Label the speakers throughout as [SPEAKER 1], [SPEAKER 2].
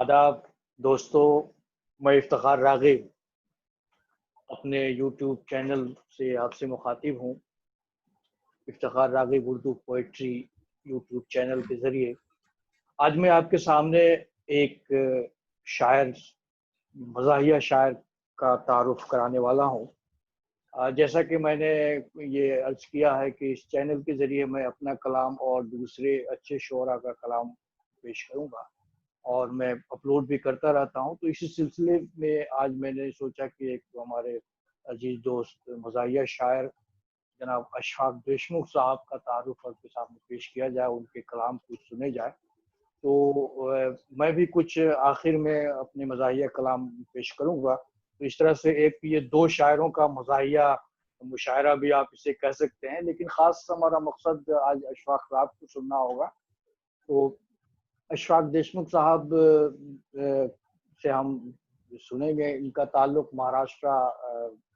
[SPEAKER 1] आदाब दोस्तों, मैं इफ्तिखार राग़िब अपने यूट्यूब चैनल से आपसे मुखातिब हूँ। Iftikhar Raghib Urdu poetry YouTube channel के ज़रिए आज मैं आपके सामने एक शायर, मज़ाहिया शायर का तारुफ़ कराने वाला हूँ। जैसा कि मैंने ये अर्ज़ किया है कि इस चैनल के ज़रिए मैं अपना कलाम और दूसरे अच्छे शुअरा का कलाम पेश करूँगा और मैं अपलोड भी करता रहता हूँ। तो इसी सिलसिले में आज मैंने सोचा कि एक हमारे अजीज़ दोस्त मज़ाहिया शायर जनाब अशफाक देशमुख साहब का तारुफ़ आपके सामने पेश किया जाए, उनके कलाम कुछ सुने जाए। तो मैं भी कुछ आखिर में अपने मज़ाहिया कलाम पेश करूँगा। तो इस तरह से एक ये दो शायरों का मज़ाहिया मुशायरा भी आप इसे कह सकते हैं, लेकिन ख़ास हमारा मकसद आज अशफाक साहब को सुनना होगा। तो अशफाक देशमुख साहब से हम सुनेंगे। इनका ताल्लुक़ महाराष्ट्र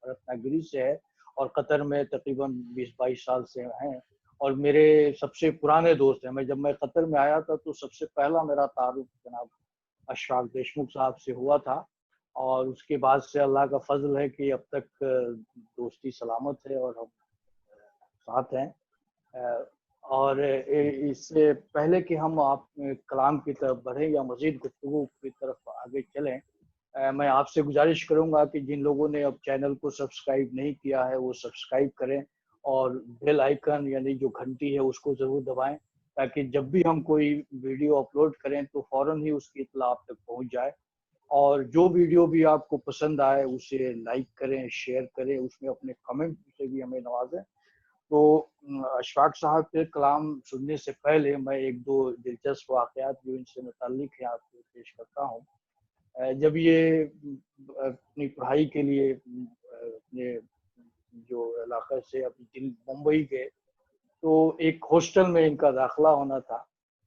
[SPEAKER 1] रत्नागिरी से है और कतर में तकरीबन 20-22 साल से हैं और मेरे सबसे पुराने दोस्त हैं। जब मैं कतर में आया था तो सबसे पहला मेरा तारुफ़ जनाब अशफाक देशमुख साहब से हुआ था और उसके बाद से अल्लाह का फ़ज़ल है कि अब तक दोस्ती सलामत है और हम साथ हैं। और इससे पहले कि हम आप कलाम की तरफ बढ़ें या मज़ीद गुफ्तगू की तरफ आगे चलें, मैं आपसे गुजारिश करूँगा कि जिन लोगों ने अब चैनल को सब्सक्राइब नहीं किया है वो सब्सक्राइब करें और बेल आइकन यानी जो घंटी है उसको ज़रूर दबाएं, ताकि जब भी हम कोई वीडियो अपलोड करें तो फ़ौरन ही उसकी इत्तला आप तक पहुँच जाए। और जो वीडियो भी आपको पसंद आए उसे लाइक करें, शेयर करें, उसमें अपने कमेंट से भी हमें नवाजें। तो अशफाक साहब के कलाम सुनने से पहले मैं एक दो दिलचस्प वाक़यात जो इनसे मुताल्लिक़ हैं आपको पेश करता हूँ। जब ये अपनी पढ़ाई के लिए अपने जो इलाक़े से अपनी मुंबई गए तो एक हॉस्टल में इनका दाखिला होना था।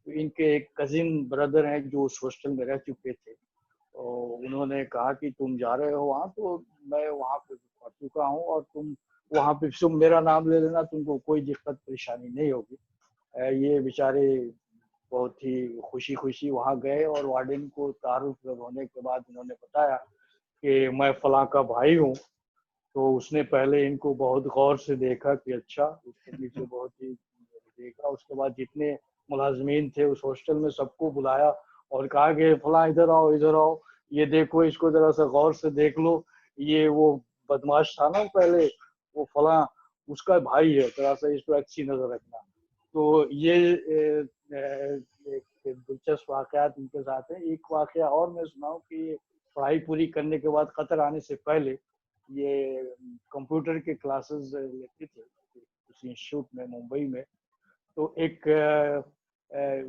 [SPEAKER 1] तो इनके एक कज़िन ब्रदर हैं जो उस हॉस्टल में रह चुके थे। तो उन्होंने कहा कि तुम जा रहे हो वहाँ, तो मैं वहाँ पे पढ़ चुका हूँ और तुम वहाँ पे तुम मेरा नाम ले लेना, तुमको कोई दिक्कत परेशानी नहीं होगी। ये बेचारे बहुत ही खुशी-खुशी वहाँ गए और वार्डन को तारुफ़ होने के बाद उन्होंने बताया कि मैं फलाँ का भाई हूँ। तो उसने पहले इनको बहुत गौर से देखा कि अच्छा, उसके पीछे बहुत ही देखा। उसके बाद जितने मुलाज़मीन थे उस हॉस्टल में सबको बुलाया और कहा कि फलाँ इधर आओ, इधर आओ, ये देखो, इसको ज़रा सा गौर से देख लो, ये वो बदमाश था ना पहले, वो फलाँ उसका भाई है, ज़रा सा इस पे अच्छी नज़र रखना। तो ये एक दिलचस्प वाक़यात इनके साथ है। एक वाक़या और मैं सुनाऊँ कि पढ़ाई पूरी करने के बाद कतर आने से पहले ये कंप्यूटर के क्लासेस लेते थे उस इंस्टीट्यूट में मुंबई में। तो एक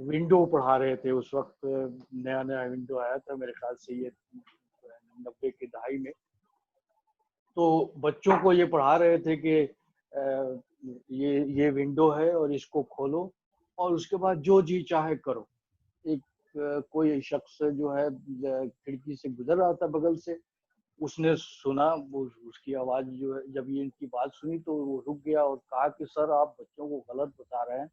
[SPEAKER 1] विंडो पढ़ा रहे थे उस वक्त, नया-नया विंडो आया था मेरे ख़्याल से ये 90 की दहाई में। तो बच्चों को ये पढ़ा रहे थे कि ये विंडो है और इसको खोलो और उसके बाद जो जी चाहे करो। एक कोई शख्स जो है खिड़की से गुज़र रहा था बगल से, उसने सुना वो उसकी आवाज़ जो है, जब ये इनकी बात सुनी तो वो रुक गया और कहा कि सर आप बच्चों को गलत बता रहे हैं।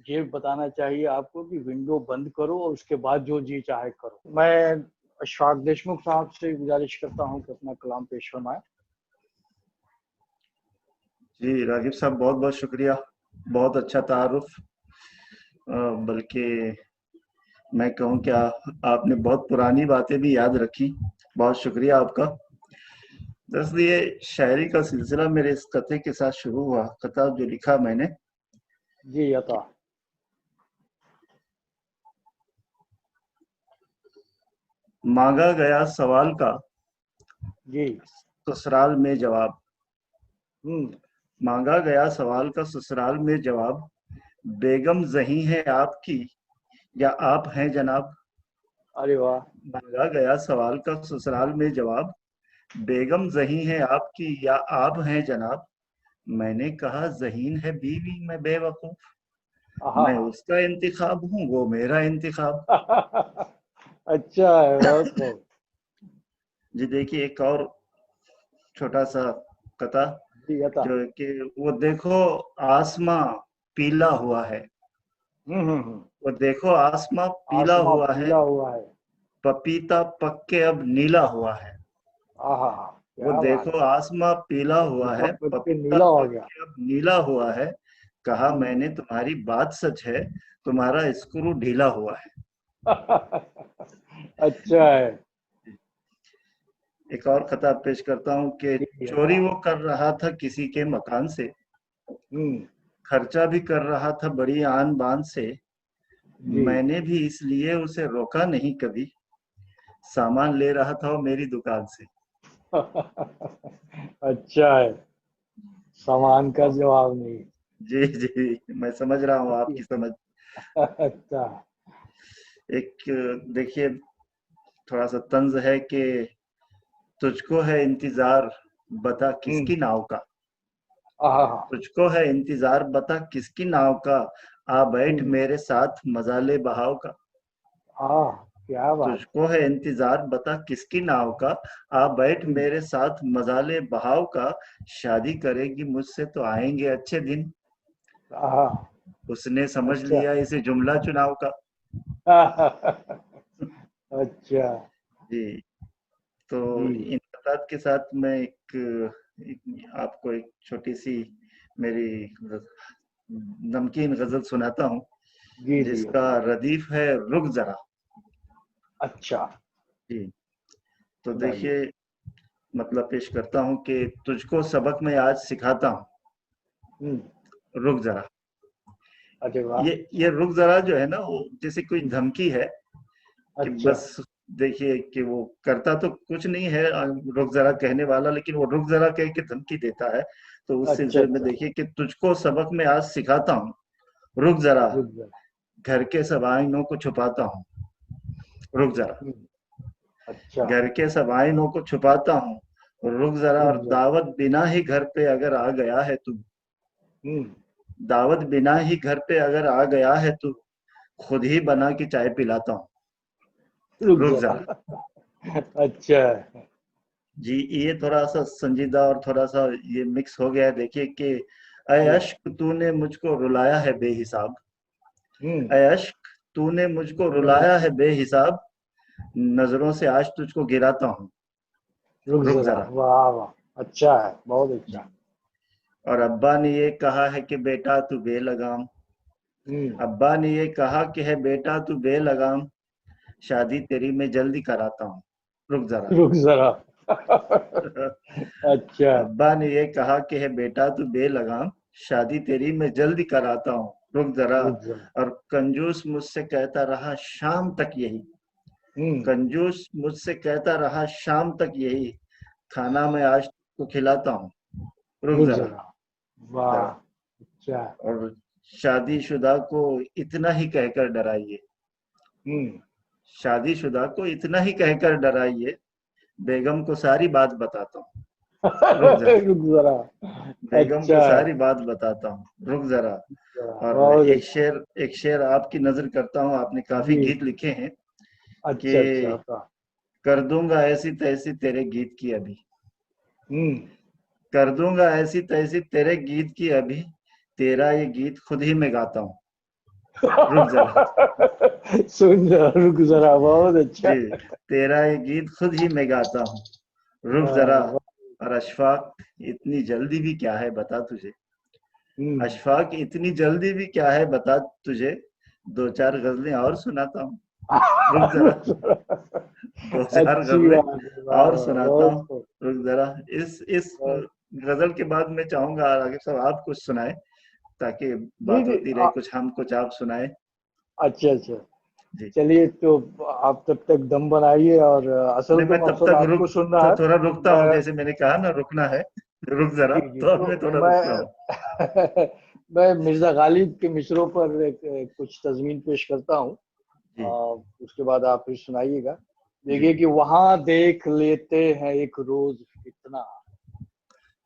[SPEAKER 1] ये बताना चाहिए आपको कि विंडो बंद करो और उसके बाद जो जी चाहे करो। मैं अशफाक देशमुख साहब से गुजारिश करता हूँ कि अपना कलाम पेश फरमाएं।
[SPEAKER 2] जी रागिब साहब, बहुत बहुत शुक्रिया। बहुत अच्छा तारुफ। बल्कि मैं कहूँ क्या, आपने बहुत पुरानी बातें भी याद रखी। बहुत शुक्रिया आपका। दरअसल ये शायरी का सिलसिला मेरे इस कथे के साथ शुरू हुआ। कथा जो लिखा मैंने,
[SPEAKER 1] जी अता।
[SPEAKER 2] मांगा गया सवाल का
[SPEAKER 1] जी।
[SPEAKER 2] ससुराल में जवाब।
[SPEAKER 1] हम्म।
[SPEAKER 2] मांगा गया सवाल का ससुराल में जवाब। बेगम ज़ही है आपकी या आप हैं जनाब।
[SPEAKER 1] अरे वाह!
[SPEAKER 2] मांगा गया सवाल का ससुराल में जवाब। बेगम ज़ही है आपकी या आप हैं जनाब। मैंने कहा ज़हीन है बीवी मैं बेवकूफ। मैं
[SPEAKER 1] आहा!
[SPEAKER 2] उसका इंतखाब हूँ, वो मेरा इंतखाब।
[SPEAKER 1] अच्छा है, बहुत खूब।
[SPEAKER 2] जी देखिए, एक और छोटा सा कथा,
[SPEAKER 1] जी अता।
[SPEAKER 2] जो है कि वो देखो आसमां पीला हुआ है।
[SPEAKER 1] हम्म।
[SPEAKER 2] वो देखो आसमां पीला
[SPEAKER 1] आसमां
[SPEAKER 2] हुआ है।
[SPEAKER 1] पीला हुआ है।
[SPEAKER 2] पपीता पक के अब नीला हुआ है।
[SPEAKER 1] आहा,
[SPEAKER 2] वो
[SPEAKER 1] क्या बात
[SPEAKER 2] देखो आसमां पीला हुआ
[SPEAKER 1] है,
[SPEAKER 2] है,
[SPEAKER 1] पक के
[SPEAKER 2] पपीता
[SPEAKER 1] नीला हो
[SPEAKER 2] पक
[SPEAKER 1] गया।
[SPEAKER 2] के अब नीला हुआ है। कहा
[SPEAKER 1] हम्म।
[SPEAKER 2] मैंने तुम्हारी बात सच है, तुम्हारा स्क्रू ढीला हुआ है।
[SPEAKER 1] अच्छा है।
[SPEAKER 2] एक और खता पेश करता हूँ कि
[SPEAKER 1] जी,
[SPEAKER 2] चोरी वो कर रहा था किसी के मकान से,
[SPEAKER 1] हम्म।
[SPEAKER 2] खर्चा भी कर रहा था बड़ी आन बान से,
[SPEAKER 1] जी।
[SPEAKER 2] मैंने भी इसलिए उसे रोका नहीं कभी, सामान ले रहा था वो मेरी दुकान से।
[SPEAKER 1] अच्छा है, सामान का जवाब नहीं।
[SPEAKER 2] जी जी, मैं समझ रहा हूँ आपकी समझ।
[SPEAKER 1] अच्छा।
[SPEAKER 2] एक देखिए, थोड़ा सा तंज है कि तुझको है इंतजार, बता
[SPEAKER 1] हम्म।
[SPEAKER 2] किसकी नाव का।
[SPEAKER 1] आहा।
[SPEAKER 2] तुझको है इंतजार, बता किसकी नाव का, आ बैठ
[SPEAKER 1] हम्म।
[SPEAKER 2] मेरे साथ मजा ले बहाव का।
[SPEAKER 1] आह, क्या बात।
[SPEAKER 2] तुझको है इंतजार, बता किसकी नाव का, आ बैठ
[SPEAKER 1] हम्म।
[SPEAKER 2] मेरे साथ मजा ले बहाव का, शादी करेगी मुझसे तो आएंगे अच्छे दिन।
[SPEAKER 1] आहा।
[SPEAKER 2] उसने समझ
[SPEAKER 1] अच्छा।
[SPEAKER 2] लिया इसे जुमला चुनाव का।
[SPEAKER 1] अच्छा।
[SPEAKER 2] जी। तो
[SPEAKER 1] जी।
[SPEAKER 2] इन बात के साथ मैं आपको एक छोटी सी मेरी नमकीन गजल सुनाता हूँ,
[SPEAKER 1] जी जी,
[SPEAKER 2] जिसका रदीफ है रुक जरा।
[SPEAKER 1] अच्छा।
[SPEAKER 2] जी। तो
[SPEAKER 1] सुनाइए।
[SPEAKER 2] देखिए, मतलब पेश करता हूँ कि तुझको सबक मैं आज सिखाता हूँ,
[SPEAKER 1] हम्म।
[SPEAKER 2] रुक जरा।
[SPEAKER 1] अरे वाह।
[SPEAKER 2] ये रुक जरा जो है ना, वो जैसे कोई
[SPEAKER 1] हम्म।
[SPEAKER 2] धमकी है कि
[SPEAKER 1] अच्छा।
[SPEAKER 2] बस, देखिए कि वो करता तो कुछ नहीं है रुक जरा कहने वाला, लेकिन वो रुक जरा कह के धमकी देता है। तो उस
[SPEAKER 1] अच्छा
[SPEAKER 2] सिलसिले में
[SPEAKER 1] अच्छा।
[SPEAKER 2] देखिए कि तुझको सबक मैं आज सिखाता हूँ, रुक जरा,
[SPEAKER 1] रुक जा।
[SPEAKER 2] घर के सब आईनों को छुपाता हूँ, रुक जरा,
[SPEAKER 1] हम्म। अच्छा।
[SPEAKER 2] घर के सब आईनों को छुपाता हूँ, रुक जरा,
[SPEAKER 1] रुक
[SPEAKER 2] और
[SPEAKER 1] जा।
[SPEAKER 2] दावत बिना ही घर पे अगर आ गया है तू,
[SPEAKER 1] हम्म।
[SPEAKER 2] दावत बिना ही घर पे अगर आ गया है तू, खुद ही बना के चाय पिलाता हूँ,
[SPEAKER 1] रुक
[SPEAKER 2] रुक
[SPEAKER 1] जरा।
[SPEAKER 2] जरा।
[SPEAKER 1] अच्छा।
[SPEAKER 2] जी, ये थोड़ा सा संजीदा और थोड़ा सा ये मिक्स हो गया है। देखिए कि ऐ
[SPEAKER 1] जी।
[SPEAKER 2] अश्क तूने मुझको रुलाया है बेहिसाब,
[SPEAKER 1] हम्म।
[SPEAKER 2] ऐ अश्क तूने मुझको रुलाया है बेहिसाब, नजरों से आज तुझको गिराता हूँ,
[SPEAKER 1] रुक
[SPEAKER 2] रुक
[SPEAKER 1] जरा,
[SPEAKER 2] जरा।
[SPEAKER 1] वाह वाह। अच्छा है, बहुत
[SPEAKER 2] जी।
[SPEAKER 1] अच्छा।
[SPEAKER 2] और अब्बा ने ये कहा है कि बेटा तू बेलगाम,
[SPEAKER 1] हम्म।
[SPEAKER 2] अब्बा ने ये कहा कि है बेटा तू बेलगाम, शादी तेरी मैं जल्दी कराता हूँ, रुक जरा।
[SPEAKER 1] रुक जरा। अच्छा।
[SPEAKER 2] अब्बा ने ये कहा कि है बेटा तू बेलगाम, शादी तेरी मैं जल्दी कराता हूँ, रुक जरा।
[SPEAKER 1] रुक जरा।
[SPEAKER 2] और कंजूस मुझसे कहता रहा शाम तक यही,
[SPEAKER 1] हम्म।
[SPEAKER 2] कंजूस मुझसे कहता रहा शाम तक यही, खाना मैं आज को खिलाता हूँ, रुक
[SPEAKER 1] रुक
[SPEAKER 2] जरा।
[SPEAKER 1] जरा, वाह।
[SPEAKER 2] जरा।
[SPEAKER 1] अच्छा।
[SPEAKER 2] और शादीशुदा को इतना ही कहकर डराइए,
[SPEAKER 1] हम्म।
[SPEAKER 2] शादीशुदा को इतना ही कहकर डराइए, बेगम को सारी बात बताता हूँ, रुक जरा।
[SPEAKER 1] रुक जरा।
[SPEAKER 2] बेगम को
[SPEAKER 1] अच्छा है।
[SPEAKER 2] सारी बात बताता हूँ, रुक जरा। और
[SPEAKER 1] बहुत अच्छा।
[SPEAKER 2] एक शेर आपकी नजर करता हूँ, आपने काफी
[SPEAKER 1] जी।
[SPEAKER 2] गीत लिखे हैं
[SPEAKER 1] अच्छा अच्छा
[SPEAKER 2] कि
[SPEAKER 1] था।
[SPEAKER 2] कर दूंगा ऐसी तैसी तेरे गीत की अभी,
[SPEAKER 1] हम्म।
[SPEAKER 2] कर दूंगा ऐसी तैसी तेरे गीत की अभी, तेरा ये गीत खुद ही मैं गाता हूँ, रुक जरा।
[SPEAKER 1] सुन जरा, रुक जरा, बहुत अच्छा।
[SPEAKER 2] जी, तेरा ये गीत खुद ही मैं गाता हूँ, रुक जरा।
[SPEAKER 1] हाँ,
[SPEAKER 2] और अशफाक, इतनी जल्दी भी क्या है बता तुझे,
[SPEAKER 1] हम्म।
[SPEAKER 2] अशफाक इतनी जल्दी भी क्या है बता तुझे, दो चार गजलें और सुनाता हूँ, रुक जरा,
[SPEAKER 1] रुक जरा।
[SPEAKER 2] दो चार
[SPEAKER 1] अच्छी
[SPEAKER 2] गजलें
[SPEAKER 1] बात है, वाह
[SPEAKER 2] और
[SPEAKER 1] वाह,
[SPEAKER 2] सुनाता
[SPEAKER 1] बहुत
[SPEAKER 2] हूँ,
[SPEAKER 1] खूब,
[SPEAKER 2] रुक जरा। इस
[SPEAKER 1] बहुत।
[SPEAKER 2] गजल के बाद मैं चाहूंगा रागिब साहब आप कुछ सुनाए, ताकि
[SPEAKER 1] जी
[SPEAKER 2] बात
[SPEAKER 1] जी,
[SPEAKER 2] होती रहे, कुछ हम कुछ आप सुनाए।
[SPEAKER 1] अच्छा अच्छा।
[SPEAKER 2] जी।
[SPEAKER 1] चलिए तो आप तब तक दम बनाइए, और असल
[SPEAKER 2] नहीं,
[SPEAKER 1] तो
[SPEAKER 2] मैं तब
[SPEAKER 1] मकसद
[SPEAKER 2] तक रुक,
[SPEAKER 1] आपको सुनना है।
[SPEAKER 2] थोड़ा रुकता हूँ,
[SPEAKER 1] मैं
[SPEAKER 2] जैसे मैंने कहा ना रुकना है, रुक जरा,
[SPEAKER 1] जी जी,
[SPEAKER 2] तो
[SPEAKER 1] तो
[SPEAKER 2] मैं थोड़ा रुकता
[SPEAKER 1] मैं
[SPEAKER 2] हूँ।
[SPEAKER 1] मैं मिर्जा गालिब के मिसरों पर कुछ तज़मीन पेश करता हूँ।
[SPEAKER 2] जी।
[SPEAKER 1] उसके बाद आप फिर सुनाइएगा।
[SPEAKER 2] जी।
[SPEAKER 1] देखिए कि वहां देख लेते हैं एक रोज फितना,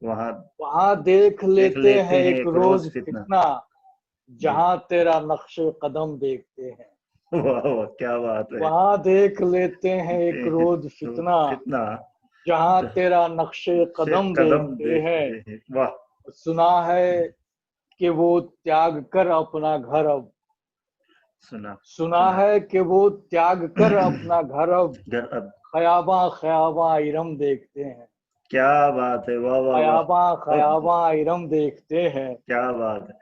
[SPEAKER 2] वहां
[SPEAKER 1] वहां देख
[SPEAKER 2] देख
[SPEAKER 1] लेते
[SPEAKER 2] लेते
[SPEAKER 1] हैं
[SPEAKER 2] हैं
[SPEAKER 1] एक
[SPEAKER 2] एक
[SPEAKER 1] रोज
[SPEAKER 2] रोज फितना।
[SPEAKER 1] फितना,
[SPEAKER 2] जी।
[SPEAKER 1] जहां तेरा नक्शे कदम देखते हैं।
[SPEAKER 2] वाह वाह, क्या बात है।
[SPEAKER 1] वहां देख लेते हैं
[SPEAKER 2] देखते
[SPEAKER 1] एक
[SPEAKER 2] हैं
[SPEAKER 1] रोज
[SPEAKER 2] तो
[SPEAKER 1] फितना,
[SPEAKER 2] फितना,
[SPEAKER 1] जहां
[SPEAKER 2] जहाँ
[SPEAKER 1] तेरा नक्शे
[SPEAKER 2] से
[SPEAKER 1] कदम
[SPEAKER 2] कदम
[SPEAKER 1] देखते हैं।
[SPEAKER 2] देखते हैं, वाह।
[SPEAKER 1] सुना है कि वो त्याग कर अपना घर अब, सुना है कि वो त्याग कर अपना घर अब
[SPEAKER 2] घर अब।
[SPEAKER 1] खयाबा खयाबा इरम देखते हैं।
[SPEAKER 2] क्या बात है, वाह वाह वाह,
[SPEAKER 1] खयाबा
[SPEAKER 2] बहुत,
[SPEAKER 1] खयाबा इरम देखते हैं।
[SPEAKER 2] क्या बात है,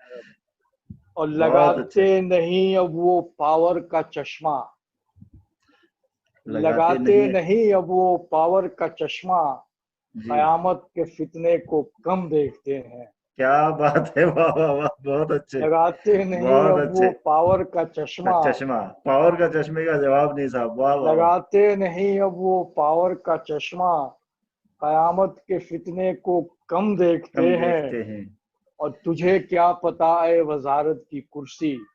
[SPEAKER 1] और
[SPEAKER 2] बहुत अच्छे।
[SPEAKER 1] लगाते नहीं अब वो पावर का चश्मा।
[SPEAKER 2] लगाते
[SPEAKER 1] लगाते
[SPEAKER 2] नहीं है।
[SPEAKER 1] नहीं अब वो पावर का चश्मा।
[SPEAKER 2] जी,
[SPEAKER 1] कयामत के फितने को कम देखते हैं।
[SPEAKER 2] क्या बात है, वाह वाह वाह, बहुत अच्छे,
[SPEAKER 1] लगाते नहीं
[SPEAKER 2] बहुत
[SPEAKER 1] अब वो
[SPEAKER 2] अच्छे।
[SPEAKER 1] पावर का
[SPEAKER 2] का
[SPEAKER 1] चश्मा।
[SPEAKER 2] चश्मा, पावर का चश्मे का जवाब नहीं साहब, वाह वाह वाह।
[SPEAKER 1] लगाते नहीं अब वो पावर का चश्मा। कयामत के फितने को कम देखते
[SPEAKER 2] हम
[SPEAKER 1] हैं।
[SPEAKER 2] देखते हैं।
[SPEAKER 1] और तुझे क्या पता है वजारत की कुर्सी।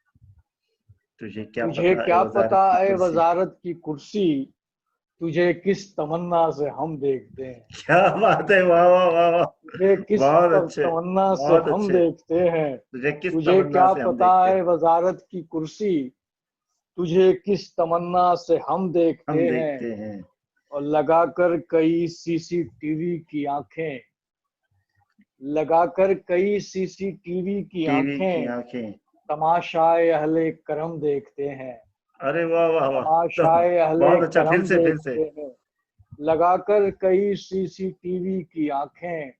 [SPEAKER 2] तुझे क्या
[SPEAKER 1] तुझे
[SPEAKER 2] पता है
[SPEAKER 1] क्या पता
[SPEAKER 2] वजारत की
[SPEAKER 1] है
[SPEAKER 2] कुर्सी।
[SPEAKER 1] वजारत की कुर्सी। तुझे किस तमन्ना से हम देखते हैं।
[SPEAKER 2] क्या बात है, वाह वाह वाह वाह,
[SPEAKER 1] तुझे किस
[SPEAKER 2] बहुत अच्छे,
[SPEAKER 1] तमन्ना से
[SPEAKER 2] बहुत
[SPEAKER 1] हम
[SPEAKER 2] अच्छे।
[SPEAKER 1] देखते हैं।
[SPEAKER 2] तुझे किस
[SPEAKER 1] तुझे
[SPEAKER 2] तमन्ना
[SPEAKER 1] क्या
[SPEAKER 2] से हम
[SPEAKER 1] पता
[SPEAKER 2] देखते
[SPEAKER 1] है
[SPEAKER 2] हैं।
[SPEAKER 1] वजारत की कुर्सी। तुझे किस तमन्ना से हम
[SPEAKER 2] हम
[SPEAKER 1] देखते हैं।
[SPEAKER 2] देखते हैं।
[SPEAKER 1] और लगाकर कई सीसीटीवी की आंखें। लगाकर कई सीसीटीवी की
[SPEAKER 2] टीवी की
[SPEAKER 1] आंखें।
[SPEAKER 2] आंखें।
[SPEAKER 1] तमाशाए अहले करम देखते हैं।
[SPEAKER 2] अरे वाह वाह वाह, तो
[SPEAKER 1] तमाशाए अहले
[SPEAKER 2] बहुत अच्छा,
[SPEAKER 1] करम
[SPEAKER 2] फिर से।
[SPEAKER 1] देखते हैं। लगाकर कई सीसीटीवी की आंखें।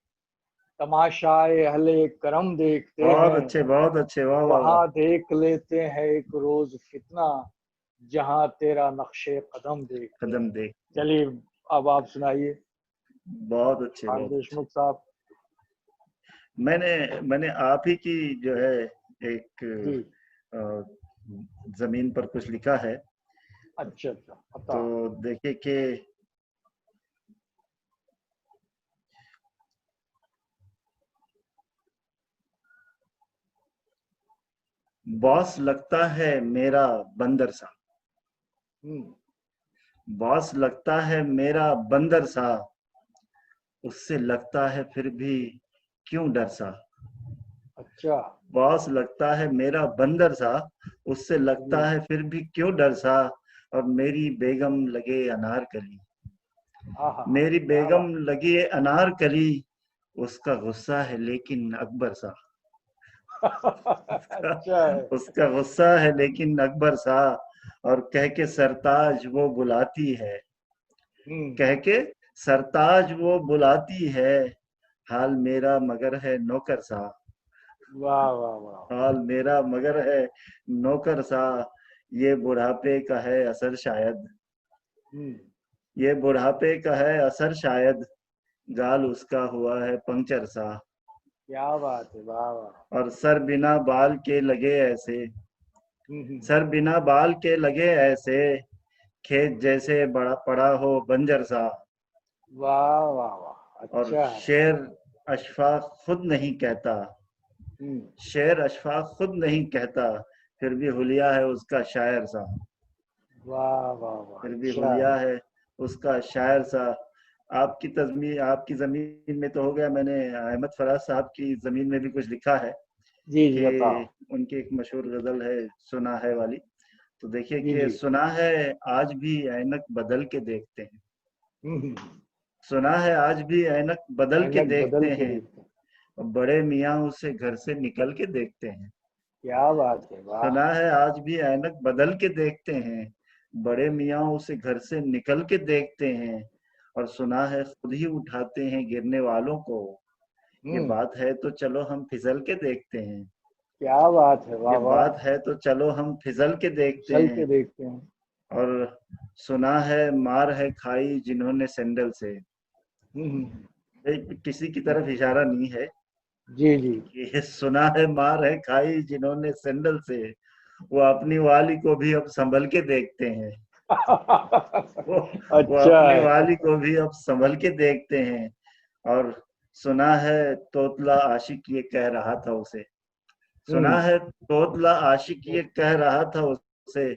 [SPEAKER 1] तमाशाए अहले करम देखते
[SPEAKER 2] बहुत
[SPEAKER 1] हैं।
[SPEAKER 2] अच्छे, बहुत अच्छे, वाह वाह वाह।
[SPEAKER 1] वहां देख लेते हैं एक रोज फितना। जहां तेरा नक्शे कदम देखते
[SPEAKER 2] कदम
[SPEAKER 1] हैं।
[SPEAKER 2] देखते हैं।
[SPEAKER 1] चलिए, अब आप सुनाइए
[SPEAKER 2] बहुत अच्छे,
[SPEAKER 1] आर
[SPEAKER 2] बहुत अच्छे।
[SPEAKER 1] देशमुख साहब।
[SPEAKER 2] मैंने मैंने आप ही की जो है एक
[SPEAKER 1] जी।
[SPEAKER 2] अ, जमीन पर कुछ लिखा है।
[SPEAKER 1] अच्छा अच्छा,
[SPEAKER 2] तो
[SPEAKER 1] पता।
[SPEAKER 2] देखिए कि बॉस लगता है मेरा बंदर सा।
[SPEAKER 1] हम्म।
[SPEAKER 2] बॉस लगता है मेरा बंदर सा, उससे लगता है फिर भी क्यों डर सा।
[SPEAKER 1] अच्छा।
[SPEAKER 2] बॉस लगता है मेरा बंदर सा, उससे लगता
[SPEAKER 1] जी।
[SPEAKER 2] है फिर भी क्यों डर सा। और मेरी बेगम लगे अनारकली।
[SPEAKER 1] हाँ हाँ हाँ,
[SPEAKER 2] मेरी
[SPEAKER 1] क्या
[SPEAKER 2] बेगम
[SPEAKER 1] बात।
[SPEAKER 2] लगी है अनारकली, उसका गुस्सा है लेकिन अकबर सा। उसका
[SPEAKER 1] अच्छा है।
[SPEAKER 2] उसका गुस्सा है लेकिन अकबर सा। और कह के सरताज वो बुलाती है।
[SPEAKER 1] हम्म।
[SPEAKER 2] कह के सरताज वो बुलाती है। हाल मेरा मगर है नौकर सा।
[SPEAKER 1] वाह वाह वाह।
[SPEAKER 2] हाल मेरा मगर है नौकर सा। ये बुढ़ापे का है असर शायद।
[SPEAKER 1] हम्म।
[SPEAKER 2] ये बुढ़ापे का है असर शायद। गाल उसका हुआ है पंक्चर सा।
[SPEAKER 1] क्या बात है, वाह वाह।
[SPEAKER 2] और सर बिना बाल के लगे ऐसे।
[SPEAKER 1] हम्म।
[SPEAKER 2] सर बिना बाल के लगे ऐसे। खेत जैसे बड़ा पड़ा हो बंजर सा।
[SPEAKER 1] वाह वाह वाह,
[SPEAKER 2] और
[SPEAKER 1] अच्छा है।
[SPEAKER 2] शेर अशफाक खुद नहीं कहता।
[SPEAKER 1] हम्म।
[SPEAKER 2] शेर अशफाक खुद नहीं कहता। फिर भी हुलिया है उसका शायर सा।
[SPEAKER 1] वाह वाह वाह,
[SPEAKER 2] फिर भी
[SPEAKER 1] अच्छा है।
[SPEAKER 2] हुलिया है उसका शायर सा। आपकी तजमीन, आपकी जमीन में तो हो गया। मैंने अहमद फराज साहब की जमीन में भी कुछ लिखा है
[SPEAKER 1] जी जी,
[SPEAKER 2] कि
[SPEAKER 1] बताओ।
[SPEAKER 2] उनकी एक मशहूर गजल है सुना है वाली। तो देखिए
[SPEAKER 1] जी
[SPEAKER 2] कि
[SPEAKER 1] जी।
[SPEAKER 2] सुना है आज भी ऐनक बदल के देखते हैं।
[SPEAKER 1] हम्म।
[SPEAKER 2] सुना है आज भी ऐनक बदल के
[SPEAKER 1] ऐनक
[SPEAKER 2] देखते
[SPEAKER 1] बदल के
[SPEAKER 2] हैं।
[SPEAKER 1] देखते हैं।
[SPEAKER 2] और बड़े मियाँ उसे घर से निकल के देखते हैं।
[SPEAKER 1] क्या बात है, वाह।
[SPEAKER 2] सुना है आज भी ऐनक बदल के देखते हैं। बड़े मियाँ उसे घर से निकल के देखते हैं। और सुना है खुद ही उठाते हैं गिरने वालों को। ये
[SPEAKER 1] हम्म।
[SPEAKER 2] बात है तो चलो हम फिसल के देखते हैं।
[SPEAKER 1] क्या बात है,
[SPEAKER 2] ये
[SPEAKER 1] वाह वाह।
[SPEAKER 2] बात है तो चलो हम फिसल के देखते
[SPEAKER 1] चल
[SPEAKER 2] हैं।
[SPEAKER 1] के देखते हैं।
[SPEAKER 2] और सुना है मार है खाई जिन्होंने सैंडल से।
[SPEAKER 1] हम्म।
[SPEAKER 2] किसी की तरफ इशारा नहीं है।
[SPEAKER 1] जी जी।
[SPEAKER 2] ये सुना है मार है खाई जिन्होंने सैंडल से। वो अपनी वाली को भी अब संभल के देखते हैं। वो वो
[SPEAKER 1] अच्छा
[SPEAKER 2] अपनी
[SPEAKER 1] है।
[SPEAKER 2] वाली को भी अब संभल के देखते हैं। और सुना है तोतला आशिक ये कह रहा था उसे। सुना
[SPEAKER 1] हम्म।
[SPEAKER 2] है तोतला आशिक ये कह रहा था उसे।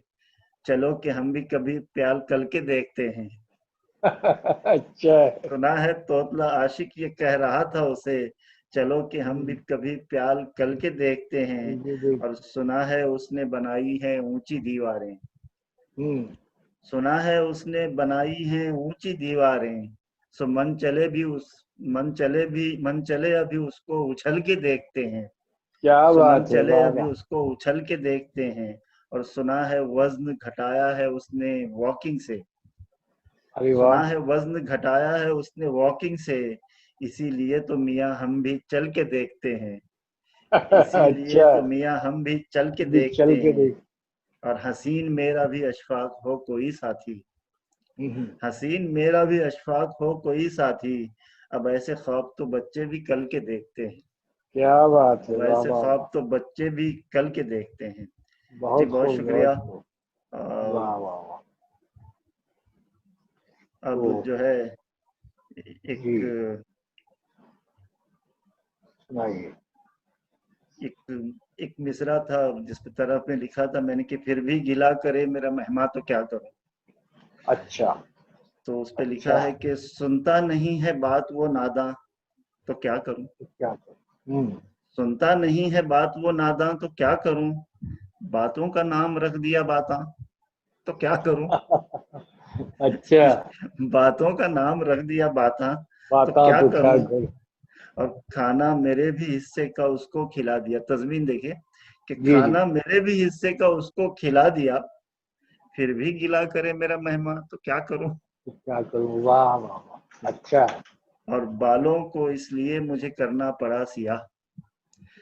[SPEAKER 2] चलो कि हम भी कभी प्याल कल के देखते हैं।
[SPEAKER 1] अच्छा है।
[SPEAKER 2] सुना है तोतला आशिक ये कह रहा था उसे। चलो कि हम भी
[SPEAKER 1] हम्म।
[SPEAKER 2] कभी प्याल कल के देखते हैं।
[SPEAKER 1] ये देख।
[SPEAKER 2] और सुना है उसने बनाई है ऊंची दीवारें।
[SPEAKER 1] हम्म।
[SPEAKER 2] सुना है उसने बनाई हैं ऊंची दीवारें। सो मन चले अभी उसको उछल के देखते हैं।
[SPEAKER 1] क्या
[SPEAKER 2] सो मन
[SPEAKER 1] बात है,
[SPEAKER 2] चले
[SPEAKER 1] वाह
[SPEAKER 2] अभी
[SPEAKER 1] वाह।
[SPEAKER 2] उसको उछल के देखते हैं। और सुना है वजन घटाया है उसने वॉकिंग से।
[SPEAKER 1] अरे
[SPEAKER 2] सुना
[SPEAKER 1] वाह।
[SPEAKER 2] है वजन घटाया है उसने वॉकिंग से, इसीलिए तो मियाँ हम भी चल के देखते हैं। इसीलिए
[SPEAKER 1] अच्छा,
[SPEAKER 2] तो मियाँ हम भी चल के
[SPEAKER 1] भी चल
[SPEAKER 2] देखते
[SPEAKER 1] के
[SPEAKER 2] हैं।
[SPEAKER 1] देख।
[SPEAKER 2] और हसीन मेरा भी अशफाक हो कोई साथी।
[SPEAKER 1] हम्म,
[SPEAKER 2] हसीन मेरा भी अशफाक हो कोई साथी। अब ऐसे ख्वाब तो बच्चे भी कल के देखते हैं।
[SPEAKER 1] क्या बात है,
[SPEAKER 2] अब
[SPEAKER 1] वाह
[SPEAKER 2] ऐसे
[SPEAKER 1] वाह वाह।
[SPEAKER 2] ख्वाब तो बच्चे भी कल के देखते हैं। जी
[SPEAKER 1] बहुत
[SPEAKER 2] बहुत
[SPEAKER 1] खूब,
[SPEAKER 2] शुक्रिया।
[SPEAKER 1] बहुत खूब। वाह वाह वाह।
[SPEAKER 2] अब
[SPEAKER 1] तो
[SPEAKER 2] जो है
[SPEAKER 1] जी,
[SPEAKER 2] एक
[SPEAKER 1] सुनाइए।
[SPEAKER 2] एक एक मिसरा था जिस पे तरफ में लिखा था मैंने कि फिर भी गिला करे मेरा मेहमा तो क्या करूं।
[SPEAKER 1] अच्छा।
[SPEAKER 2] तो उस पे लिखा
[SPEAKER 1] अच्छा,
[SPEAKER 2] है कि सुनता नहीं है बात वो नादां तो क्या करूं।
[SPEAKER 1] तो क्या कर।
[SPEAKER 2] सुनता नहीं है बात वो नादां तो क्या करूं। बातों का नाम रख दिया बातां तो क्या करूं।
[SPEAKER 1] अच्छा,
[SPEAKER 2] बातों का नाम रख दिया बातां तो
[SPEAKER 1] बाता
[SPEAKER 2] क्या
[SPEAKER 1] तो क्या
[SPEAKER 2] करूं।
[SPEAKER 1] कर।
[SPEAKER 2] और खाना मेरे भी हिस्से का उसको खिला दिया। तज़मीन देखिए कि
[SPEAKER 1] जी जी।
[SPEAKER 2] खाना मेरे भी हिस्से का उसको खिला दिया, फिर भी गिला करे मेरा मेहमान तो क्या करूं।
[SPEAKER 1] तो क्या करूँ, वाह वाह वाह। अच्छा है।
[SPEAKER 2] और बालों को इसलिए मुझे करना पड़ा सियाह।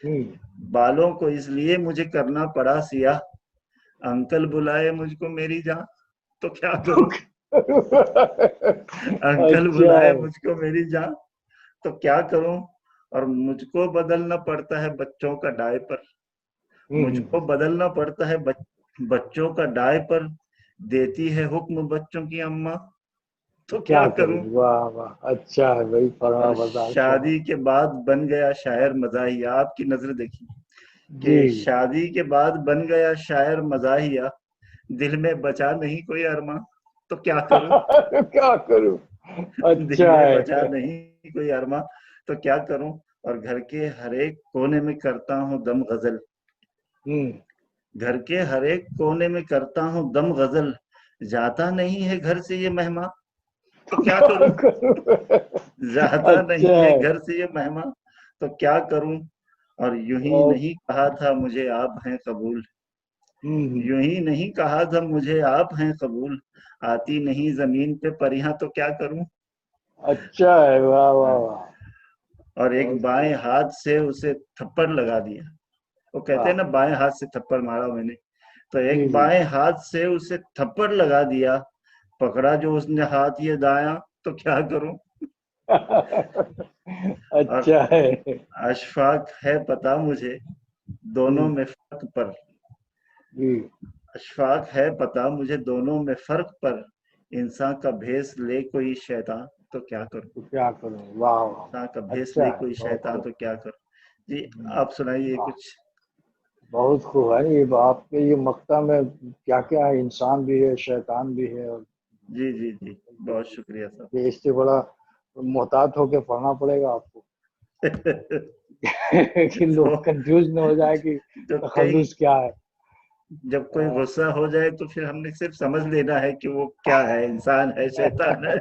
[SPEAKER 1] हम्म।
[SPEAKER 2] बालों को इसलिए मुझे करना पड़ा सियाह, अंकल बुलाए मुझको मेरी जान तो क्या करूं। अंकल
[SPEAKER 1] अच्छा
[SPEAKER 2] बुलाए
[SPEAKER 1] है।
[SPEAKER 2] मुझको मेरी जान तो क्या करूं। और मुझको बदलना पड़ता है बच्चों का डायपर। मुझको
[SPEAKER 1] हम्म।
[SPEAKER 2] बदलना पड़ता है बच्चों का डायपर। देती है हुक्म बच्चों की अम्मा
[SPEAKER 1] तो
[SPEAKER 2] तो क्या
[SPEAKER 1] क्या करूँ,
[SPEAKER 2] करूं।
[SPEAKER 1] वाह वाह। अच्छा है भाई, फरमा
[SPEAKER 2] और
[SPEAKER 1] बरदार शोभा।
[SPEAKER 2] शादी के बाद बन गया शायर मजाहिया। आपकी नजर देखी
[SPEAKER 1] जी।
[SPEAKER 2] कि शादी के बाद बन गया शायर मजाहिया, दिल में बचा नहीं कोई अरमा तो क्या करूं।
[SPEAKER 1] तो क्या करूँ।
[SPEAKER 2] दिल
[SPEAKER 1] अच्छा
[SPEAKER 2] में
[SPEAKER 1] है।
[SPEAKER 2] बचा नहीं कोई अरमा तो क्या करूं। और घर के हर एक कोने में करता हूँ दम गजल।
[SPEAKER 1] हम्म।
[SPEAKER 2] घर के हर एक कोने में करता हूँ दम गजल, जाता नहीं है घर से ये मेहमान तो
[SPEAKER 1] तो
[SPEAKER 2] क्या
[SPEAKER 1] क्या
[SPEAKER 2] करूं।
[SPEAKER 1] करूँ।
[SPEAKER 2] जाता
[SPEAKER 1] अच्छा
[SPEAKER 2] नहीं है
[SPEAKER 1] है।
[SPEAKER 2] घर से ये मेहमान तो क्या करूं। और यूं ही
[SPEAKER 1] और
[SPEAKER 2] नहीं कहा था मुझे आप हैं कबूल।
[SPEAKER 1] हम्म।
[SPEAKER 2] यूं ही नहीं कहा था मुझे आप हैं कबूल, आती नहीं जमीन पे परियां तो क्या करूं।
[SPEAKER 1] अच्छा है, वाह वाह वाह।
[SPEAKER 2] और एक
[SPEAKER 1] बहुत
[SPEAKER 2] बाएं
[SPEAKER 1] खूब।
[SPEAKER 2] हाथ से उसे थप्पड़ लगा दिया। वो कहते हैं
[SPEAKER 1] वाह।
[SPEAKER 2] ना बाएं हाथ से थप्पड़ मारा मैंने। तो
[SPEAKER 1] जी
[SPEAKER 2] एक
[SPEAKER 1] जी।
[SPEAKER 2] बाएं हाथ से उसे थप्पड़ लगा दिया, पकड़ा जो उसने हाथ ये दायां तो क्या करूं। और
[SPEAKER 1] अच्छा है।
[SPEAKER 2] अशफाक है पता मुझे दोनों
[SPEAKER 1] हम्म।
[SPEAKER 2] में फर्क पर।
[SPEAKER 1] जी।
[SPEAKER 2] अशफाक है पता मुझे दोनों में फर्क पर, इंसान का भेस ले कोई शैतान तो क्या करूं।
[SPEAKER 1] तो क्या करूं, वाह वाह
[SPEAKER 2] इंसान का
[SPEAKER 1] वाह।
[SPEAKER 2] भेस
[SPEAKER 1] अच्छा
[SPEAKER 2] ले
[SPEAKER 1] है,
[SPEAKER 2] कोई
[SPEAKER 1] बहुत
[SPEAKER 2] शैतान
[SPEAKER 1] खूब।
[SPEAKER 2] तो क्या करूं। जी
[SPEAKER 1] हम्म,
[SPEAKER 2] आप सुनाइए
[SPEAKER 1] वाह।
[SPEAKER 2] कुछ।
[SPEAKER 1] बहुत खूब है ये आपके ये मक्ता में क्या क्या है, इंसान भी है, शैतान भी है। और
[SPEAKER 2] जी जी जी बहुत शुक्रिया
[SPEAKER 1] ये इससे बड़ा मोहतात होके पढ़ना पड़ेगा आपको।
[SPEAKER 2] साहब।
[SPEAKER 1] कि लोग
[SPEAKER 2] तो
[SPEAKER 1] कंफ्यूज न हो जाए कि
[SPEAKER 2] जब कई
[SPEAKER 1] तखल्लुस क्या है।
[SPEAKER 2] जब कोई गुस्सा हो जाए तो फिर हमने सिर्फ समझ लेना है कि वो क्या है, इंसान है शैतान है।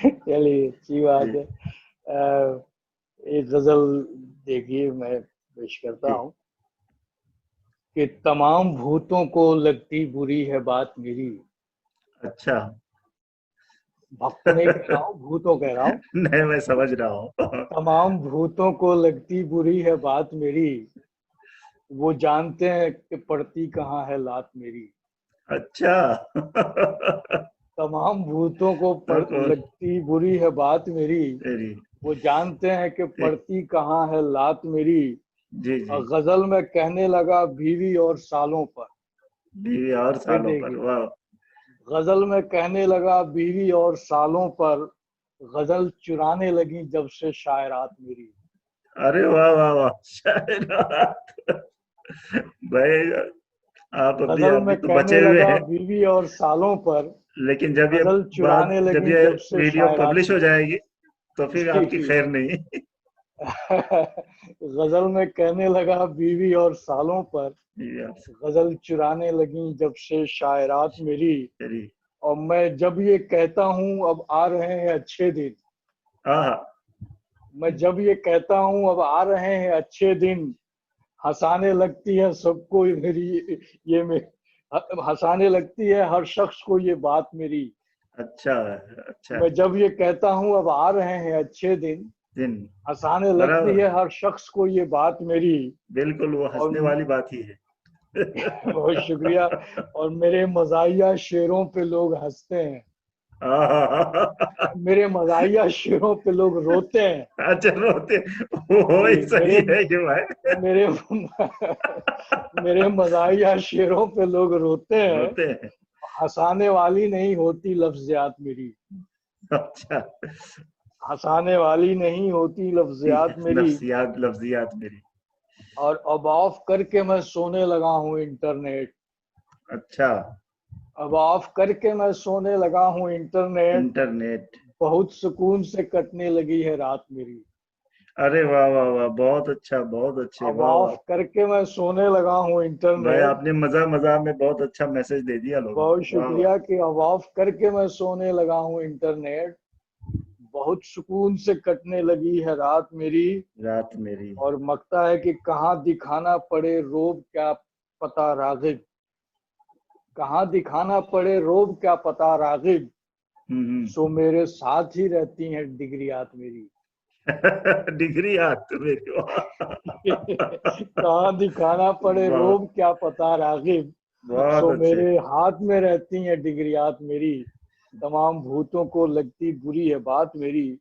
[SPEAKER 1] चलिए, अच्छी बात
[SPEAKER 2] जी
[SPEAKER 1] है। एक गजल देखिए, मैं पेश करता
[SPEAKER 2] जी
[SPEAKER 1] हूँ कि तमाम भूतों को लगती बुरी है बात मेरी।
[SPEAKER 2] अच्छा।
[SPEAKER 1] भक्त नहीं कह रहा हूँ, भूतों कह रहा हूँ।
[SPEAKER 2] नहीं मैं समझ रहा हूँ।
[SPEAKER 1] तमाम भूतों को लगती बुरी है बात मेरी, वो जानते हैं कि पड़ती कहाँ है लात मेरी।
[SPEAKER 2] अच्छा।
[SPEAKER 1] तमाम भूतों को
[SPEAKER 2] तो
[SPEAKER 1] लगती बुरी है बात मेरी,
[SPEAKER 2] मेरी
[SPEAKER 1] वो जानते हैं कि
[SPEAKER 2] एक
[SPEAKER 1] पड़ती कहाँ है लात मेरी।
[SPEAKER 2] जी जी
[SPEAKER 1] और गजल में कहने लगा बीवी और सालों पर।
[SPEAKER 2] बीवी और
[SPEAKER 1] फिर
[SPEAKER 2] सालों पर
[SPEAKER 1] देखिए,
[SPEAKER 2] वाह।
[SPEAKER 1] गजल में कहने लगा बीवी और सालों पर, गजल चुराने लगी जब से शायरात मेरी।
[SPEAKER 2] अरे वाह वाह वाह शायरात। भाई आप अभी
[SPEAKER 1] गजल
[SPEAKER 2] अभी
[SPEAKER 1] में
[SPEAKER 2] तो
[SPEAKER 1] कहने
[SPEAKER 2] बचे हुए
[SPEAKER 1] लगा
[SPEAKER 2] हैं,
[SPEAKER 1] बीवी और सालों पर,
[SPEAKER 2] लेकिन जब ये
[SPEAKER 1] गजल
[SPEAKER 2] बात
[SPEAKER 1] चुराने
[SPEAKER 2] जब
[SPEAKER 1] लगी
[SPEAKER 2] ये
[SPEAKER 1] जब से
[SPEAKER 2] वीडियो
[SPEAKER 1] शायरात
[SPEAKER 2] पब्लिश हो
[SPEAKER 1] मेरी।
[SPEAKER 2] जाएगी तो फिर
[SPEAKER 1] जी
[SPEAKER 2] आपकी
[SPEAKER 1] जी।
[SPEAKER 2] खैर नहीं।
[SPEAKER 1] गजल में कहने लगा बीवी और सालों पर,
[SPEAKER 2] बीवी और
[SPEAKER 1] गजल चुराने लगी जब से शायरात मेरी।
[SPEAKER 2] तेरी
[SPEAKER 1] और मैं जब ये कहता हूँ अब आ रहे हैं अच्छे दिन,
[SPEAKER 2] आहा
[SPEAKER 1] मैं जब ये कहता हूँ अब आ रहे हैं अच्छे दिन, हंसाने लगती है सबको ये मेरी, ये हंसाने लगती है हर शख्स को ये बात मेरी।
[SPEAKER 2] अच्छा अच्छा।
[SPEAKER 1] मैं जब ये कहता हूँ अब आ रहे हैं अच्छे दिन,
[SPEAKER 2] दिन।
[SPEAKER 1] हंसाने लगती
[SPEAKER 2] बराबर।
[SPEAKER 1] है हर शख्स को ये बात मेरी।
[SPEAKER 2] बिल्कुल, वो
[SPEAKER 1] और
[SPEAKER 2] हंसने वाली बात ही है।
[SPEAKER 1] बहुत शुक्रिया। और मेरे मजाहिया शेरों पे लोग हंसते हैं, मेरे मजाहिया शेरों पे लोग रोते हैं।
[SPEAKER 2] अच्छा, रोते। वो ही
[SPEAKER 1] जी
[SPEAKER 2] सही है कि भाई।
[SPEAKER 1] मेरे मेरे मजाहिया शेरों पे लोग रोते हैं।
[SPEAKER 2] रोते हैं।
[SPEAKER 1] हंसाने वाली नहीं होती लफ्ज़ियात मेरी,
[SPEAKER 2] अच्छा।
[SPEAKER 1] हंसाने वाली नहीं होती लफ्ज़ियात मेरी।
[SPEAKER 2] लफ्जियात लफ्जियात मेरी।
[SPEAKER 1] और अब ऑफ करके मैं सोने लगा हूँ इंटरनेट,
[SPEAKER 2] अच्छा।
[SPEAKER 1] अब ऑफ करके मैं सोने लगा हूँ इंटरनेट।
[SPEAKER 2] इंटरनेट।
[SPEAKER 1] बहुत सुकून से कटने लगी है रात मेरी।
[SPEAKER 2] अरे वाह वाह वाह, बहुत अच्छा, बहुत अच्छे,
[SPEAKER 1] अब
[SPEAKER 2] वाह वाह।
[SPEAKER 1] ऑफ करके मैं सोने लगा हूँ
[SPEAKER 2] भाई,
[SPEAKER 1] इंटरनेट।
[SPEAKER 2] आपने मजा मजा में बहुत अच्छा मैसेज दे दिया लोगों
[SPEAKER 1] बहुत
[SPEAKER 2] को, वाह वाह।
[SPEAKER 1] शुक्रिया कि अब ऑफ करके मैं सोने लगा हूँ इंटरनेट। बहुत सुकून से कटने लगी है रात मेरी।
[SPEAKER 2] रात मेरी।
[SPEAKER 1] और मकता है कि कहाँ दिखाना पड़े रोब क्या पता रागिब, कहाँ दिखाना पड़े रोब क्या पता रागिब। सो
[SPEAKER 2] हम्म।
[SPEAKER 1] मेरे साथ ही रहती हैं डिग्रियात मेरी।
[SPEAKER 2] डिग्री याद तो मेरी,
[SPEAKER 1] कहाँ दिखाना पड़े
[SPEAKER 2] बहुत
[SPEAKER 1] रोब क्या पता रागिब।
[SPEAKER 2] बहुत
[SPEAKER 1] सो
[SPEAKER 2] अच्छे।
[SPEAKER 1] मेरे हाथ में रहती हैं डिग्रियात मेरी। तमाम भूतों को लगती बुरी है बात मेरी,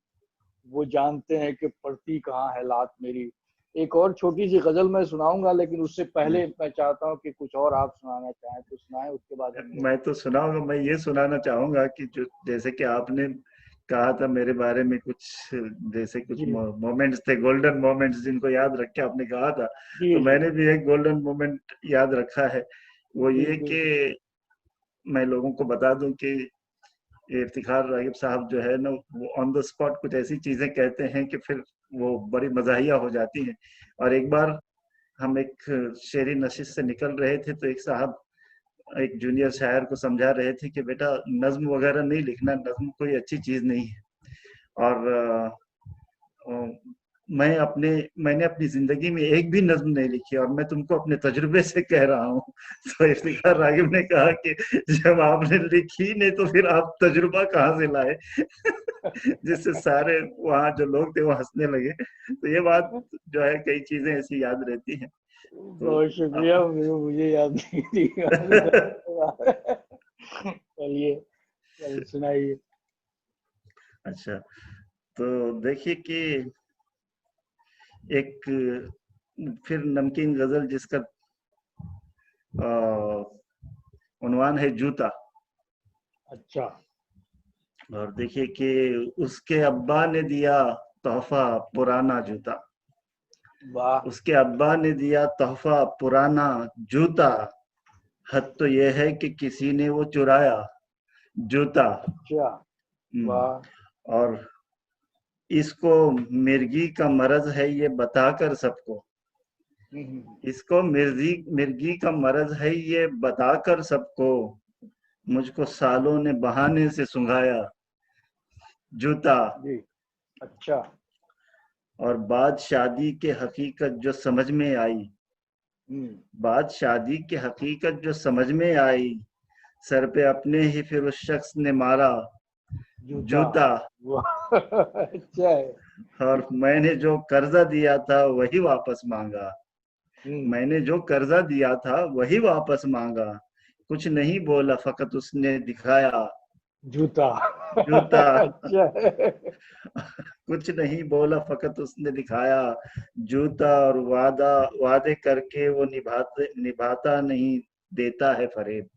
[SPEAKER 1] वो जानते हैं कि पड़ती कहाँ है लात मेरी। एक और छोटी सी गजल मैं सुनाऊंगा, लेकिन उससे पहले मैं चाहता हूँ कि कुछ और आप सुनाना चाहें तो सुनाएं, उसके बाद हम लोग।
[SPEAKER 2] मैं तो सुनाऊंगा, मैं ये सुनाना चाहूंगा कि जो जैसे कि आपने कहा था मेरे बारे में कुछ, जैसे कुछ
[SPEAKER 1] जी
[SPEAKER 2] मोमेंट्स थे, गोल्डन मोमेंट्स जिनको याद रख के आपने कहा था।
[SPEAKER 1] जी
[SPEAKER 2] तो
[SPEAKER 1] जी
[SPEAKER 2] मैंने भी एक गोल्डन मोमेंट याद रखा है। वो ये
[SPEAKER 1] बिल्कुल।
[SPEAKER 2] कि मैं लोगों को बता दूं कि इफ्तिखार रागिब साहब जो है ना, वो ऑन द स्पॉट कुछ ऐसी चीजें कहते हैं कि फिर वो बड़ी मजाहिया हो जाती हैं। और एक बार हम एक शेरी नशिश से निकल रहे थे, तो एक साहब एक जूनियर शायर को समझा रहे थे कि बेटा, नज्म वगैरह नहीं लिखना, नज्म कोई अच्छी चीज नहीं है। और मैंने अपनी जिंदगी में एक भी नज्म नहीं लिखी, और मैं तुमको अपने तजुर्बे से कह रहा हूँ। तो इफ्तिखार रागिब ने कहा कि जब आपने लिखी नहीं तो फिर आप तजुर्बा कहाँ से लाए? जिससे सारे वहाँ जो लोग थे वो हंसने लगे। तो ये बात जो है, कई चीजें ऐसी याद रहती हैं। तो
[SPEAKER 1] बहुत शुक्रिया, मुझे याद नहीं थी। चलिए, चल सुनाइए।
[SPEAKER 2] अच्छा, तो देखिए कि एक फिर नमकीन गजल जिसका उन्वान है जूता।
[SPEAKER 1] अच्छा।
[SPEAKER 2] और देखिए कि उसके अब्बा ने दिया तोहफा पुराना जूता,
[SPEAKER 1] वाह।
[SPEAKER 2] उसके अब्बा ने दिया तोहफा पुराना जूता। हद तो यह है कि किसी ने वो चुराया जूता।
[SPEAKER 1] अच्छा।
[SPEAKER 2] हम्म।
[SPEAKER 1] वाह।
[SPEAKER 2] और इसको मिर्गी का मरज है ये बताकर सबको,
[SPEAKER 1] हम्म।
[SPEAKER 2] इसको मिर्गी मिर्गी का मरज है ये बताकर सबको, मुझको सालों ने बहाने से सुंघाया जूता।
[SPEAKER 1] जी। अच्छा।
[SPEAKER 2] और बाद शादी के हकीकत जो समझ में आई,
[SPEAKER 1] हम्म।
[SPEAKER 2] बाद शादी की हकीकत जो समझ में आई, सर पे अपने ही फिर उस शख्स ने मारा
[SPEAKER 1] जूता।
[SPEAKER 2] जूता।
[SPEAKER 1] वाह। अच्छा है।
[SPEAKER 2] और मैंने जो कर्जा दिया था वही वापस मांगा,
[SPEAKER 1] हम्म।
[SPEAKER 2] मैंने जो कर्जा दिया था वही वापस मांगा, कुछ नहीं बोला फकत उसने दिखाया
[SPEAKER 1] जूता।
[SPEAKER 2] जूता।
[SPEAKER 1] अच्छा है।
[SPEAKER 2] कुछ नहीं बोला फकत उसने दिखाया जूता। और वादे करके वो निभाता नहीं देता है फरेब,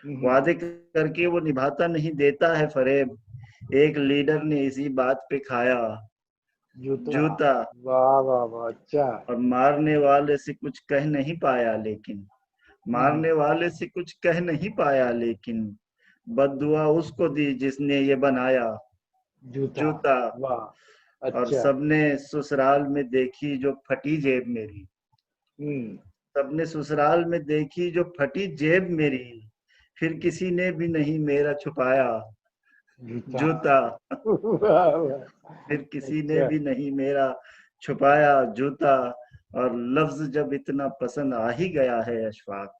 [SPEAKER 1] हम्म।
[SPEAKER 2] वादे करके वो निभाता नहीं देता है फरेब, एक लीडर ने इसी बात पे खाया
[SPEAKER 1] जूता।
[SPEAKER 2] जूता।
[SPEAKER 1] वाह वाह वाह। अच्छा।
[SPEAKER 2] और मारने वाले से कुछ कह नहीं पाया लेकिन,
[SPEAKER 1] हम्म।
[SPEAKER 2] मारने वाले से कुछ कह नहीं पाया लेकिन, बद्दुआ उसको दी जिसने ये बनाया
[SPEAKER 1] जूता।
[SPEAKER 2] जूता।
[SPEAKER 1] वाह।
[SPEAKER 2] और
[SPEAKER 1] अच्छा।
[SPEAKER 2] सबने ससुराल में देखी जो फटी जेब मेरी,
[SPEAKER 1] हम्म।
[SPEAKER 2] सबने ससुराल में देखी जो फटी जेब मेरी, फिर किसी ने भी नहीं मेरा छुपाया
[SPEAKER 1] जूता।
[SPEAKER 2] जूता।
[SPEAKER 1] वाह वाह।
[SPEAKER 2] फिर किसी ने
[SPEAKER 1] अच्छा।
[SPEAKER 2] भी नहीं मेरा छुपाया जूता। और लफ्ज जब इतना पसंद आ ही गया है अशफाक,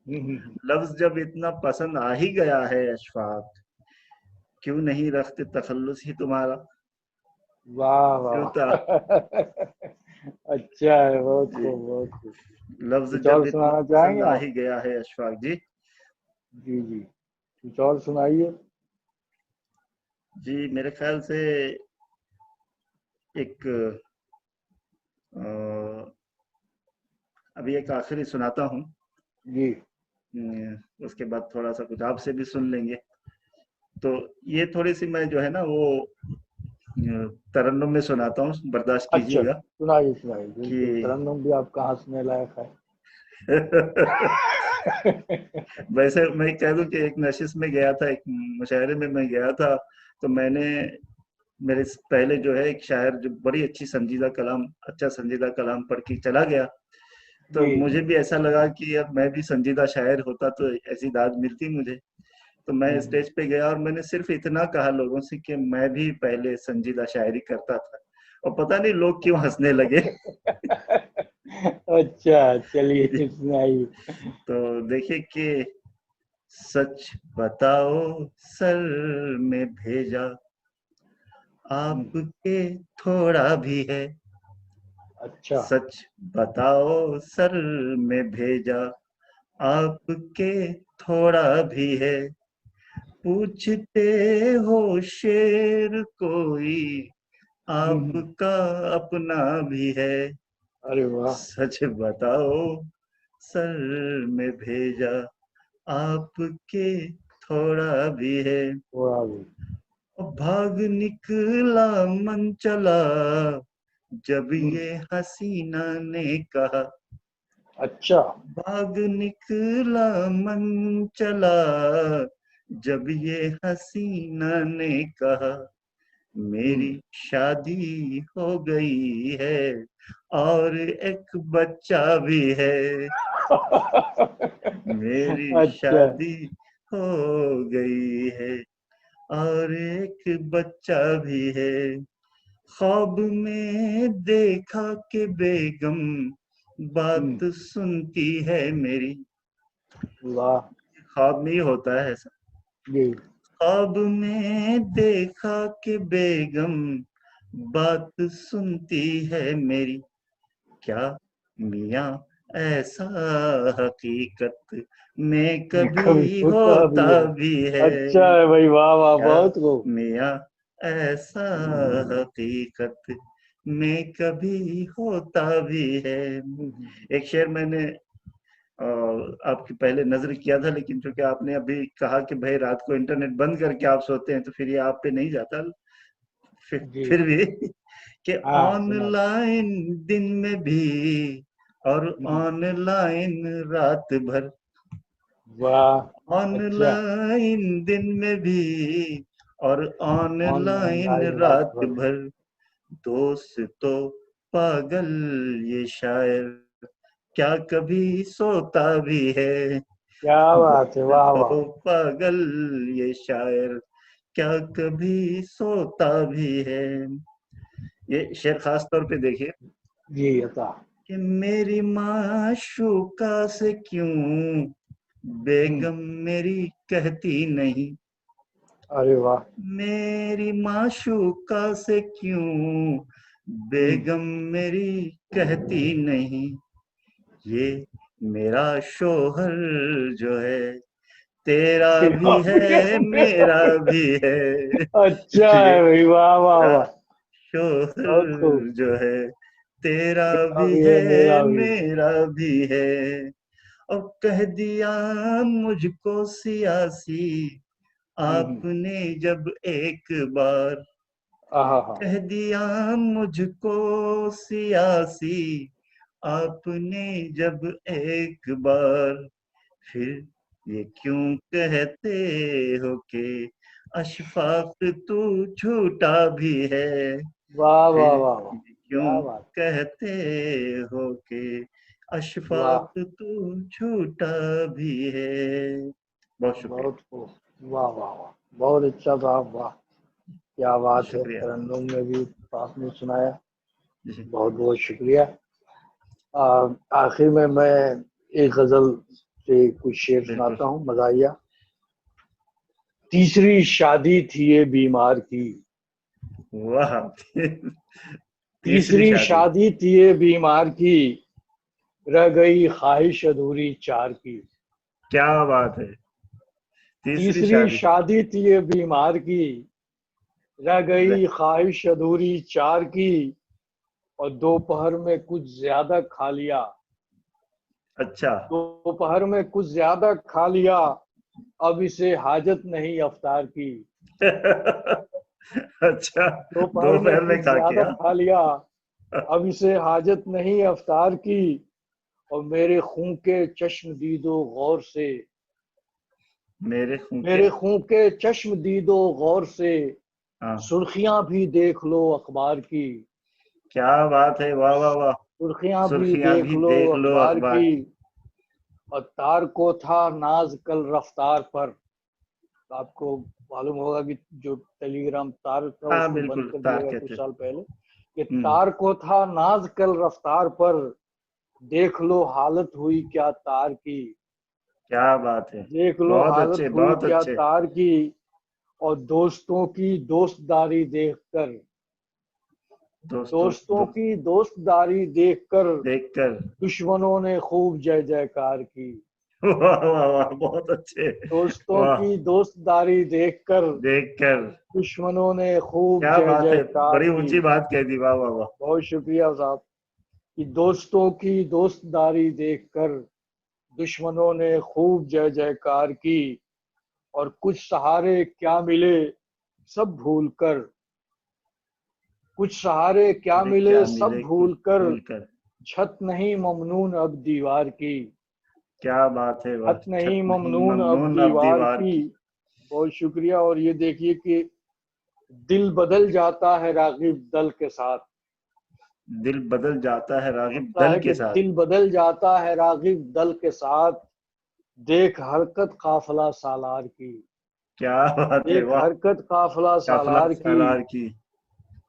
[SPEAKER 1] हम्म।
[SPEAKER 2] लफ्ज जब इतना पसंद आ ही गया है अशफाक, क्यों नहीं रखते तखल्लुस ही तुम्हारा।
[SPEAKER 1] वाह
[SPEAKER 2] क्यों
[SPEAKER 1] वाह।
[SPEAKER 2] था,
[SPEAKER 1] अच्छा है, बहुत
[SPEAKER 2] जी,
[SPEAKER 1] खूब बहुत खूब।
[SPEAKER 2] लफ्ज
[SPEAKER 1] कुछ
[SPEAKER 2] जब
[SPEAKER 1] और
[SPEAKER 2] इतना
[SPEAKER 1] सुनाना
[SPEAKER 2] पसंद
[SPEAKER 1] चाहेंगे
[SPEAKER 2] आ
[SPEAKER 1] आप?
[SPEAKER 2] ही गया है अशफाक जी।
[SPEAKER 1] जी जी, कुछ और सुनाइए।
[SPEAKER 2] जी मेरे ख्याल से एक अ, अभी एक आखिरी सुनाता हूँ।
[SPEAKER 1] जी
[SPEAKER 2] उसके बाद थोड़ा सा कुछ आपसे भी सुन लेंगे। तो ये थोड़ी सी मैं जो है ना वो तरन्नुम में सुनाता हूँ, बर्दाश्त
[SPEAKER 1] अच्छा,
[SPEAKER 2] कीजिएगा
[SPEAKER 1] सुनाइए सुनाइए, बिल्कुल,
[SPEAKER 2] कि
[SPEAKER 1] तरन्नुम भी आपका हंसने लायक है।
[SPEAKER 2] वैसे मैं कह दूं कि एक नशिश में गया था, एक मुशायरे में मैं गया था। तो मैंने मेरे पहले जो है एक शायर जो बड़ी अच्छी संजीदा कलाम, अच्छा संजीदा कलाम पढ़ के चला गया। तो
[SPEAKER 1] जी
[SPEAKER 2] मुझे भी ऐसा लगा कि अब मैं भी संजीदा शायर होता तो ऐसी दाद मिलती मुझे। तो मैं
[SPEAKER 1] हम्म।
[SPEAKER 2] स्टेज पे गया और मैंने सिर्फ इतना कहा लोगों से कि मैं भी पहले संजीदा शायरी करता था, और पता नहीं लोग क्यों हंसने लगे।
[SPEAKER 1] अच्छा,
[SPEAKER 2] जी,
[SPEAKER 1] चलिए सुनाइए।
[SPEAKER 2] तो देखिए कि सच बताओ सर में भेजा
[SPEAKER 1] हम्म,
[SPEAKER 2] आपके थोड़ा भी है,
[SPEAKER 1] अच्छा।
[SPEAKER 2] सच बताओ सर में भेजा आपके थोड़ा भी है, पूछते हो शेर कोई
[SPEAKER 1] हम्म,
[SPEAKER 2] आपका अपना भी है,
[SPEAKER 1] अरे वाह।
[SPEAKER 2] सच बताओ सर में भेजा आपके थोड़ा भी है,
[SPEAKER 1] थोड़ा भी।
[SPEAKER 2] और भाग निकला मन चला जब
[SPEAKER 1] हम्म,
[SPEAKER 2] ये हसीना ने कहा,
[SPEAKER 1] अच्छा।
[SPEAKER 2] भाग निकला मन चला जब ये हसीना ने कहा, मेरी
[SPEAKER 1] हम्म।
[SPEAKER 2] शादी हो गई है और एक बच्चा भी है, मेरी
[SPEAKER 1] अच्छा।
[SPEAKER 2] शादी हो गई है और एक बच्चा भी है, ख्वाब में देखा कि बेगम
[SPEAKER 1] हम्म,
[SPEAKER 2] बात सुनती है मेरी,
[SPEAKER 1] वाह।
[SPEAKER 2] ख्वाब में ही होता है ऐसा,
[SPEAKER 1] जी।
[SPEAKER 2] ख्वाब में देखा कि बेगम बात सुनती है मेरी, क्या मियाँ ऐसा हकीकत में
[SPEAKER 1] कभी
[SPEAKER 2] कभी
[SPEAKER 1] होता भी
[SPEAKER 2] होता
[SPEAKER 1] है।
[SPEAKER 2] भी है,
[SPEAKER 1] अच्छा है भाई, वाह वाह,
[SPEAKER 2] क्या
[SPEAKER 1] बहुत खूब।
[SPEAKER 2] मियाँ ऐसा हकीकत में कभी होता भी है।
[SPEAKER 1] हम्म,
[SPEAKER 2] एक शेर मैंने आपके पहले नजर किया था, लेकिन चूंकि आपने अभी कहा कि भाई रात को इंटरनेट बंद करके आप सोते हैं तो फिर ये आप पे नहीं जाता,
[SPEAKER 1] जी।
[SPEAKER 2] फिर भी कि
[SPEAKER 1] हाँ, सुनाइए।
[SPEAKER 2] ऑनलाइन दिन में भी और
[SPEAKER 1] हम्म,
[SPEAKER 2] ऑनलाइन रात भर,
[SPEAKER 1] वाह। अच्छा।
[SPEAKER 2] ऑनलाइन दिन में भी और ऑनलाइन
[SPEAKER 1] ऑनलाइन रात
[SPEAKER 2] रात
[SPEAKER 1] भर।
[SPEAKER 2] भर, दोस्त तो पागल ये शायर क्या कभी सोता भी है,
[SPEAKER 1] क्या बात है,
[SPEAKER 2] दोस्त
[SPEAKER 1] वाह वाह।
[SPEAKER 2] तो पागल ये शायर क्या कभी सोता भी है। ये शेर खास तौर पे देखिए
[SPEAKER 1] जी, अता।
[SPEAKER 2] कि मेरी माशूका से क्यों
[SPEAKER 1] हम्म,
[SPEAKER 2] बेगम मेरी कहती नहीं,
[SPEAKER 1] अरे वाह।
[SPEAKER 2] मेरी माशूका से क्यों
[SPEAKER 1] हम्म।
[SPEAKER 2] बेगम मेरी कहती नहीं, ये मेरा शोहर जो है तेरा
[SPEAKER 1] तेरा
[SPEAKER 2] भी
[SPEAKER 1] भी है,
[SPEAKER 2] है
[SPEAKER 1] मेरा
[SPEAKER 2] मेरा
[SPEAKER 1] भी
[SPEAKER 2] भी है।
[SPEAKER 1] है। अच्छा
[SPEAKER 2] ये
[SPEAKER 1] है भाई, वाह वाह
[SPEAKER 2] मेरा
[SPEAKER 1] वाह।
[SPEAKER 2] शोहर
[SPEAKER 1] बहुत खूब।
[SPEAKER 2] जो है तेरा
[SPEAKER 1] तेरा
[SPEAKER 2] भी
[SPEAKER 1] भी
[SPEAKER 2] है
[SPEAKER 1] है, मेरा भी है।
[SPEAKER 2] मेरा भी है, और कह दिया मुझको सियासी
[SPEAKER 1] हम्म।
[SPEAKER 2] आपने जब एक बार,
[SPEAKER 1] आहा हा।
[SPEAKER 2] कह दिया मुझको सियासी आपने जब एक बार, फिर ये क्यों कहते हो कि अशफाक तू झूठा भी है,
[SPEAKER 1] वाह वाह
[SPEAKER 2] फिर
[SPEAKER 1] वाह वाह।
[SPEAKER 2] ये क्यों
[SPEAKER 1] क्या बात।
[SPEAKER 2] कहते हो कि
[SPEAKER 1] वाह।
[SPEAKER 2] अशफाक तू झूठा भी है। बहुत शुक्रिया।
[SPEAKER 1] बहुत खूब। वाह वाह वाह। बहुत अच्छा साहब, वाह। क्या बात है,
[SPEAKER 2] शुक्रिया।
[SPEAKER 1] तरन्नुम में भी आपने सुनाया।
[SPEAKER 2] जी
[SPEAKER 1] बहुत बहुत शुक्रिया। आखिर में मैं एक गजल से कुछ शेर
[SPEAKER 2] बिल्कुल।
[SPEAKER 1] सुनाता हूँ मज़ाहिया। तीसरी शादी थी ये बीमार की,
[SPEAKER 2] वाह तीसरी
[SPEAKER 1] तीसरी
[SPEAKER 2] शादी।
[SPEAKER 1] शादी थी ये बीमार की, रह गई ख्वाहिश अधूरी चार की।
[SPEAKER 2] क्या बात है, तीसरी
[SPEAKER 1] तीसरी
[SPEAKER 2] शादी।
[SPEAKER 1] शादी थी ये बीमार की, रह गई
[SPEAKER 2] रह-
[SPEAKER 1] ख्वाहिश अधूरी चार की, और दोपहर में कुछ ज्यादा खा लिया,
[SPEAKER 2] अच्छा
[SPEAKER 1] दोपहर में कुछ ज्यादा खा लिया, अब इसे हाजत नहीं अफ्तार की।
[SPEAKER 2] अच्छा,
[SPEAKER 1] दोपहर में
[SPEAKER 2] दोपहर में
[SPEAKER 1] कुछ
[SPEAKER 2] खा के
[SPEAKER 1] ज्यादा
[SPEAKER 2] हाँ?
[SPEAKER 1] खा लिया, अब इसे हाजत नहीं अफ्तार की, और मेरे खून के चश्म दीदो गौर से,
[SPEAKER 2] मेरे खून के।
[SPEAKER 1] मेरे खून के चश्म दीदो गौर से,
[SPEAKER 2] हाँ,
[SPEAKER 1] सुर्खियां भी देख लो अखबार की,
[SPEAKER 2] क्या बात है, वाह वाह वाह।
[SPEAKER 1] सुर्खियां भी
[SPEAKER 2] सुर्खियां
[SPEAKER 1] देख
[SPEAKER 2] भी
[SPEAKER 1] लो
[SPEAKER 2] देख लो
[SPEAKER 1] अखबार
[SPEAKER 2] अखबार
[SPEAKER 1] की।
[SPEAKER 2] की।
[SPEAKER 1] और तार को था नाज कल रफ्तार पर, तो आपको मालूम होगा कि जो टेलीग्राम तार था
[SPEAKER 2] हाँ
[SPEAKER 1] उसको बंद
[SPEAKER 2] बिल्कुल,
[SPEAKER 1] कर दिया
[SPEAKER 2] तार
[SPEAKER 1] गया कुछ
[SPEAKER 2] कहते थे।
[SPEAKER 1] साल पहले, कि
[SPEAKER 2] हम्म।
[SPEAKER 1] तार को था नाज कल रफ्तार पर, देख लो हालत हुई क्या तार की,
[SPEAKER 2] क्या बात है,
[SPEAKER 1] देख लो
[SPEAKER 2] बहुत
[SPEAKER 1] हालत
[SPEAKER 2] अच्छे
[SPEAKER 1] हुई
[SPEAKER 2] बहुत
[SPEAKER 1] क्या
[SPEAKER 2] अच्छे।
[SPEAKER 1] तार की। और दोस्तों की दोस्तदारी देखकर,
[SPEAKER 2] दोस्तों
[SPEAKER 1] दोस्तों
[SPEAKER 2] दोस्त
[SPEAKER 1] की दोस्तदारी देखकर,
[SPEAKER 2] देखकर।
[SPEAKER 1] दुश्मनों ने खूब जय जयकार की।
[SPEAKER 2] वाह वाह वाह, बहुत अच्छे।
[SPEAKER 1] दोस्तों
[SPEAKER 2] वाह,
[SPEAKER 1] की दोस्तदारी देखकर,
[SPEAKER 2] देखकर।
[SPEAKER 1] दुश्मनों ने खूब
[SPEAKER 2] क्या
[SPEAKER 1] जय
[SPEAKER 2] बात है,
[SPEAKER 1] जयकार
[SPEAKER 2] बड़ी
[SPEAKER 1] की।
[SPEAKER 2] ऊंची बात कह दी, वाह वाह वाह।
[SPEAKER 1] बहुत शुक्रिया साहब। कि दोस्तों की दोस्तदारी देखकर, दुश्मनों ने खूब जय जयकार की, और कुछ सहारे क्या मिले सब भूल कर, कुछ सहारे क्या
[SPEAKER 2] अरे
[SPEAKER 1] मिले
[SPEAKER 2] क्या
[SPEAKER 1] सब
[SPEAKER 2] मिले कुछ
[SPEAKER 1] भूल कर,
[SPEAKER 2] भूल कर।
[SPEAKER 1] छत नहीं ममनून अब दीवार की,
[SPEAKER 2] क्या बात है, वाह।
[SPEAKER 1] छत
[SPEAKER 2] छत
[SPEAKER 1] नहीं
[SPEAKER 2] नहीं
[SPEAKER 1] ममनून अब
[SPEAKER 2] ममनून अब
[SPEAKER 1] दीवार
[SPEAKER 2] दीवार
[SPEAKER 1] की।
[SPEAKER 2] की।
[SPEAKER 1] बहुत शुक्रिया। और ये देखिए कि दिल बदल जाता है रागिब दल के साथ,
[SPEAKER 2] दिल बदल जाता है रागिब
[SPEAKER 1] होता
[SPEAKER 2] दल
[SPEAKER 1] है
[SPEAKER 2] के
[SPEAKER 1] कि
[SPEAKER 2] साथ।
[SPEAKER 1] दिल बदल जाता है रागिब दल के साथ, देख हरकत काफिला सालार की,
[SPEAKER 2] क्या बात है,
[SPEAKER 1] देख
[SPEAKER 2] वाह।
[SPEAKER 1] हरकत काफिला
[SPEAKER 2] काफिला
[SPEAKER 1] सालार की।
[SPEAKER 2] सालार की।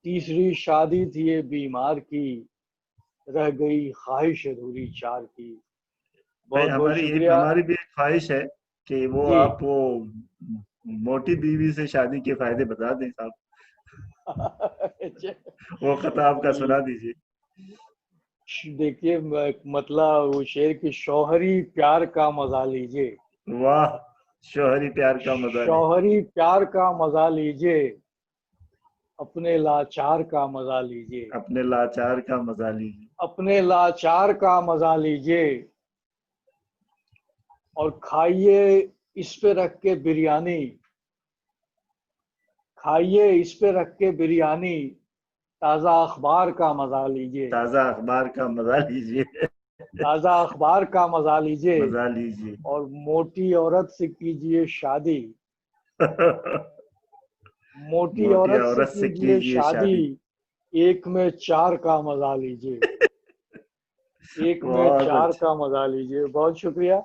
[SPEAKER 1] तीसरी शादी थी ये बीमार की, रह गई ख्वाहिश अधूरी चार की।
[SPEAKER 2] भाई,
[SPEAKER 1] बहुत बहुत शुक्रिया
[SPEAKER 2] हमारी भी एक ख्वाहिश है कि वो
[SPEAKER 1] जी।
[SPEAKER 2] आप वो मोटी बीवी से शादी के फायदे बता दें साहब। वो खता आपका
[SPEAKER 1] जी
[SPEAKER 2] सुना दीजिए।
[SPEAKER 1] देखिए, मतलब वो शेर की शौहरी प्यार का मजा लीजिए,
[SPEAKER 2] वाह, शोहरी प्यार का मजा ले।
[SPEAKER 1] शौहरी प्यार का मजा लीजिए, अपने लाचार का मजा लीजिए,
[SPEAKER 2] अपने लाचार का मजा लीजिए।
[SPEAKER 1] अपने लाचार का मजा लीजिए। और खाइए इस पे रख के बिरयानी, खाइए इस पे रख के बिरयानी, ताज़ा अखबार का मजा लीजिए,
[SPEAKER 2] ताजा अखबार का मजा लीजिए।
[SPEAKER 1] ताज़ा अखबार का मजा लीजिए।
[SPEAKER 2] मजा लीजिए।
[SPEAKER 1] और मोटी औरत से कीजिए शादी, मोटी
[SPEAKER 2] मोटी
[SPEAKER 1] औरत से
[SPEAKER 2] औरत से
[SPEAKER 1] कीजिए
[SPEAKER 2] कीजिए
[SPEAKER 1] शादी,
[SPEAKER 2] शादी।
[SPEAKER 1] एक में चार का मजा लीजिए, एक में
[SPEAKER 2] बहुत
[SPEAKER 1] चार
[SPEAKER 2] अच्छा।
[SPEAKER 1] का मजा लीजिए। बहुत शुक्रिया।